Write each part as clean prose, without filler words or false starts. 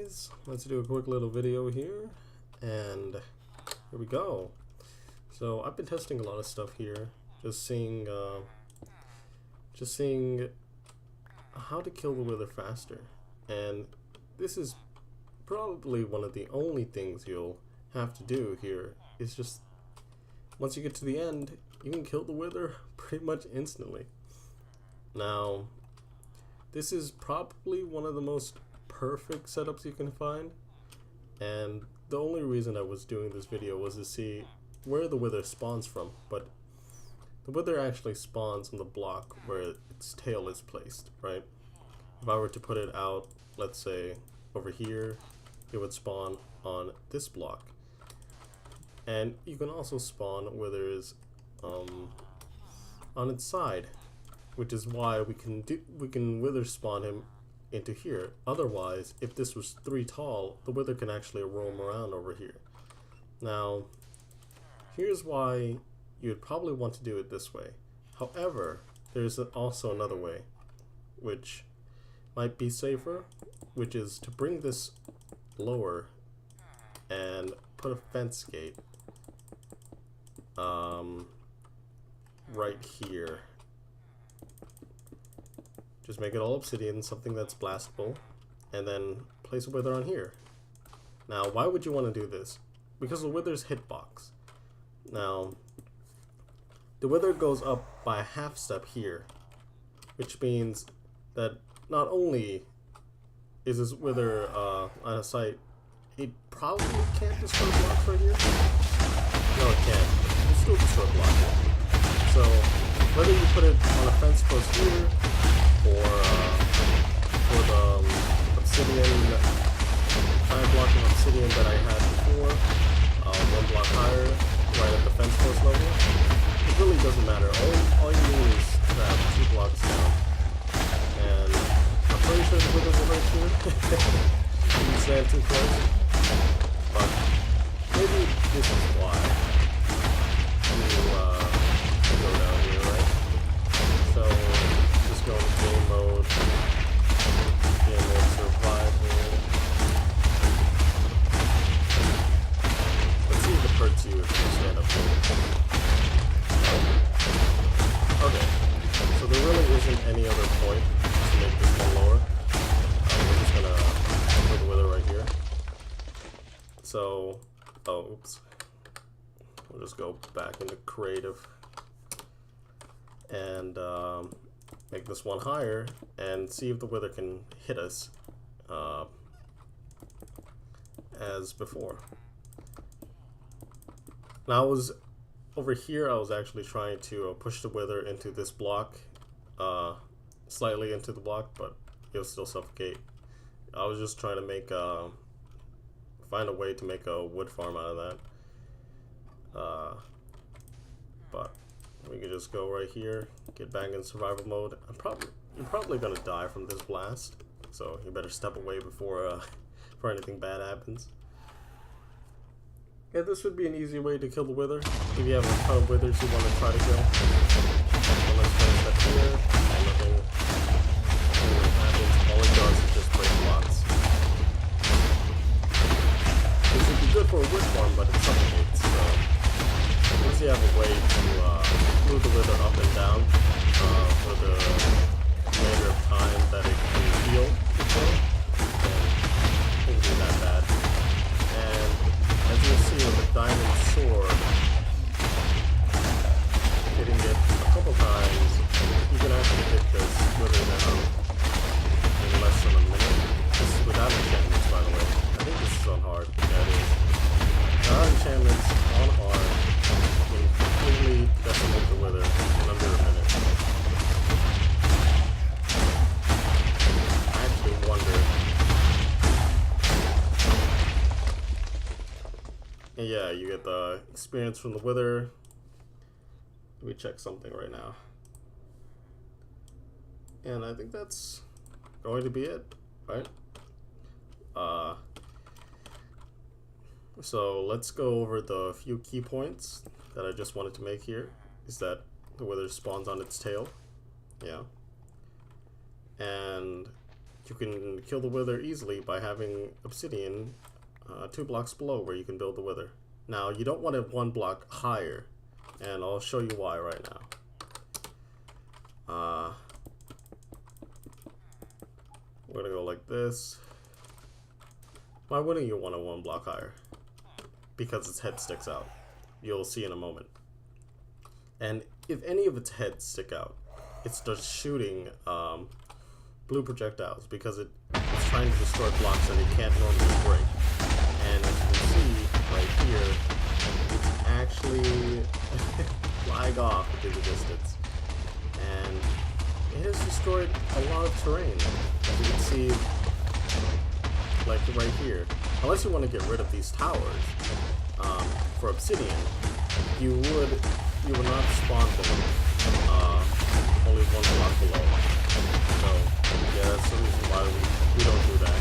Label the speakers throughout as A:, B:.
A: guys, let's do a quick little video here, and here we go. So I've been testing a lot of stuff here, just seeing how to kill the wither faster, and this is probably one of the only things you'll have to do here. Is just once you get to the end, you can kill the wither pretty much instantly. Now, this is probably one of the most perfect setups you can find, and the only reason I was doing this video was to see where the wither spawns from, but the wither actually spawns on the block where its tail is placed, right? If I were to put it out, let's say over here, it would spawn on this block. And you can also spawn withers on its side, which is why we can wither spawn him into here. Otherwise, if this was 3 tall, the wither can actually roam around over here. Now, here's why you'd probably want to do it this way. However, there's also another way, which might be safer, which is to bring this lower and put a fence gate right here. Just make it all obsidian, something that's blastable, and then place a wither on here. Now, why would you want to do this? Because the wither's hitbox. Now, the wither goes up by a half step here, which means that not only is this wither on a site, it probably can't destroy blocks right here. No, it can't. It can still destroy blocks. So, whether you put it on a fence post here, or for the obsidian, giant block of obsidian that I had before, 1 block higher, right at the fence post level, it really doesn't matter. All you need is to have 2 blocks down, and I'm pretty sure the withers are right here. You stand too close, but maybe this is why you go down here, right? So just go into game mode, survival. Let's see if it hurts you if you stand up here. Okay, so there really isn't any other point to make this one lower. We're just gonna put the wither right here. So, oops. We'll just go back into creative and make this one higher and see if the wither can hit us as before. Now, I was over here, I was actually trying to push the wither into this block, slightly into the block, but it'll still suffocate. I was just trying to make find a way to make a wood farm out of that, but we can just go right here, get back in survival mode. You're probably gonna die from this blast, so you better step away before anything bad happens. Yeah, this would be an easy way to kill the wither if you have a ton of withers you want to try to kill. So let's place that here, and nothing happens. All it does is just break blocks. This would be good for a wood farm, but it suffocates. So once you have a way to move the wither up and down for the remainder of time that it can heal, then it won't be that bad. And as you'll see with the diamond sword, hitting it a couple times, you can actually hit this wither down in less than a minute. This is without enchantments, by the way. I think this is on hard. Yeah, it is. Without enchantments, on hard, you can completely decimate the wither in under a minute. I actually wonder. And yeah, you get the experience from the wither. Let me check something right now. And I think that's going to be it, right? So let's go over the few key points that I just wanted to make here. Is that the wither spawns on its tail, yeah. And you can kill the wither easily by having obsidian 2 blocks below where you can build the wither. Now you don't want it 1 block higher, and I'll show you why right now. We're gonna go like this. Why wouldn't you want it 1 block higher? Because its head sticks out. You'll see in a moment. And if any of its heads stick out, it starts shooting blue projectiles because it's trying to destroy blocks that it can't normally break. And as you can see right here, it's actually flying off into the distance. And it has destroyed a lot of terrain. As you can see, like right here. Unless you want to get rid of these towers for obsidian, you would not spawn them only 1 block below. So yeah, that's the reason why we don't do that.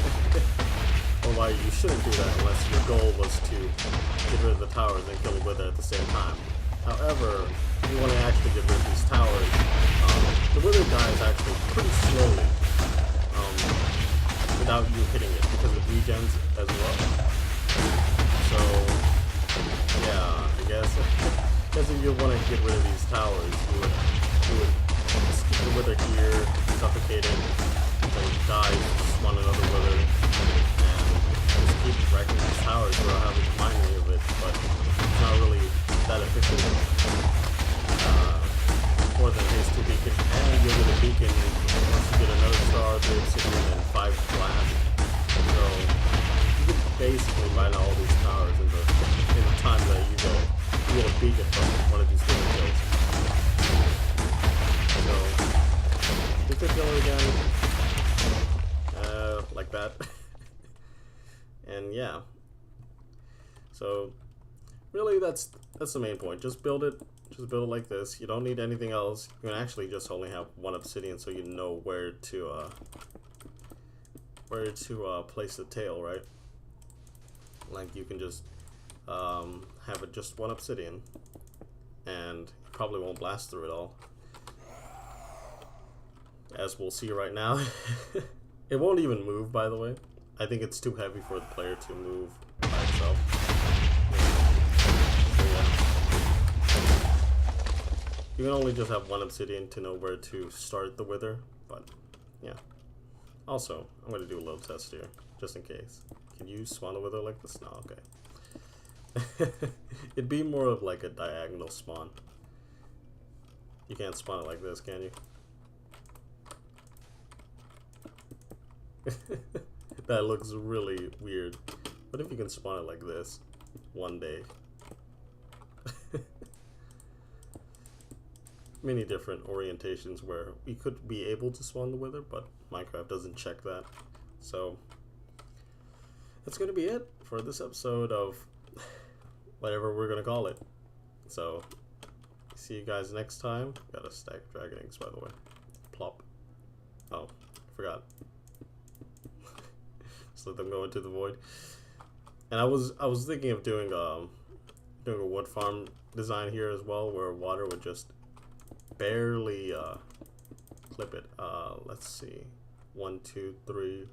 A: Or why you shouldn't do that unless your goal was to get rid of the towers and kill the wither at the same time. However, if you want to actually get rid of these towers, the wither dies actually pretty slowly without you hitting it because it regens as well. So yeah, I guess if you want to get rid of these towers, you would stick the wither here, suffocate it, then it dies, spawn another wither, and just keep wrecking these towers without having to mine any of it, but it's not really that efficient. More than haste 2 beacon, and you'll get a beacon once you get another star, 3 obsidian, and 5 glass. So you can basically mine all these towers in the time that you get a beacon from one of these different kills. So you could kill it again, like that. And yeah. So really that's the main point. Just build it like this. You don't need anything else. You can actually just only have 1 obsidian so you know where to place the tail, right? Like you can just have it just 1 obsidian and you probably won't blast through it all. As we'll see right now. It won't even move, by the way. I think it's too heavy for the player to move by itself. You can only just have 1 obsidian to know where to start the wither, but yeah. Also, I'm going to do a little test here, just in case. Can you spawn a wither like this? No, okay. It'd be more of like a diagonal spawn. You can't spawn it like this, can you? That looks really weird. What if you can spawn it like this one day? Many different orientations where we could be able to spawn the wither, but Minecraft doesn't check that. So that's gonna be it for this episode of whatever we're gonna call it. So see you guys next time. Got a stack of dragon eggs, by the way. Plop. Oh, forgot. Just let them go into the void. And I was thinking of doing a wood farm design here as well, where water would just barely clip it. Let's see, 1 2 3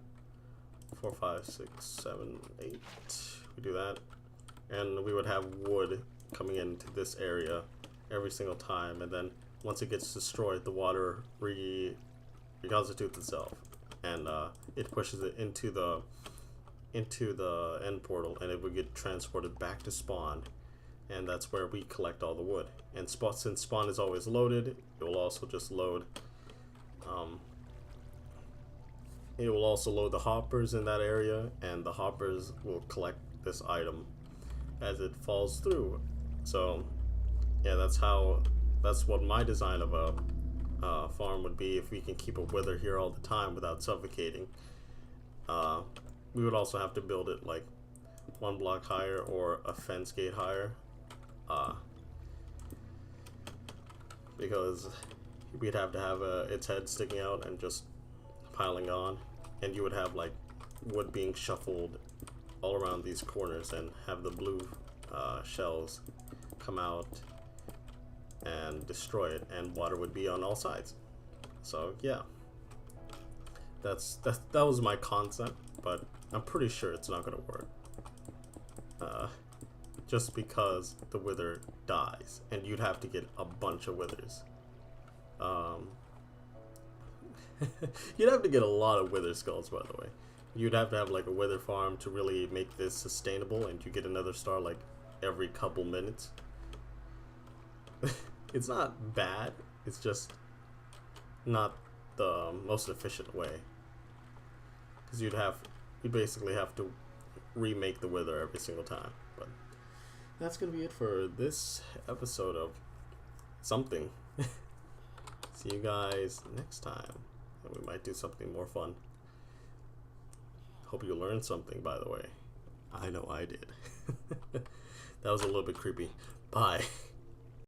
A: 4 5 6 7 8. We do that, and we would have wood coming into this area every single time, and then once it gets destroyed, the water reconstitutes itself, and it pushes it into the end portal, and it would get transported back to spawn. And that's where we collect all the wood. And since spawn is always loaded, it will also just load. It will also load the hoppers in that area, and the hoppers will collect this item as it falls through. So, yeah, that's what my design of a farm would be if we can keep a wither here all the time without suffocating. We would also have to build it like 1 block higher or a fence gate higher. Because we'd have to have its head sticking out and just piling on, and you would have like wood being shuffled all around these corners and have the blue shells come out and destroy it, and water would be on all sides. So yeah, that was my concept, but I'm pretty sure it's not gonna work. Just because the wither dies, and you'd have to get a bunch of withers. You'd have to get a lot of wither skulls, by the way. You'd have to have like a wither farm to really make this sustainable, and you get another star like every couple minutes. It's not bad, it's just not the most efficient way. Because you'd basically have to remake the wither every single time. But that's gonna be it for this episode of something. See you guys next time, and we might do something more fun. Hope you learned something, by the way. I know I did. That was a little bit creepy. Bye.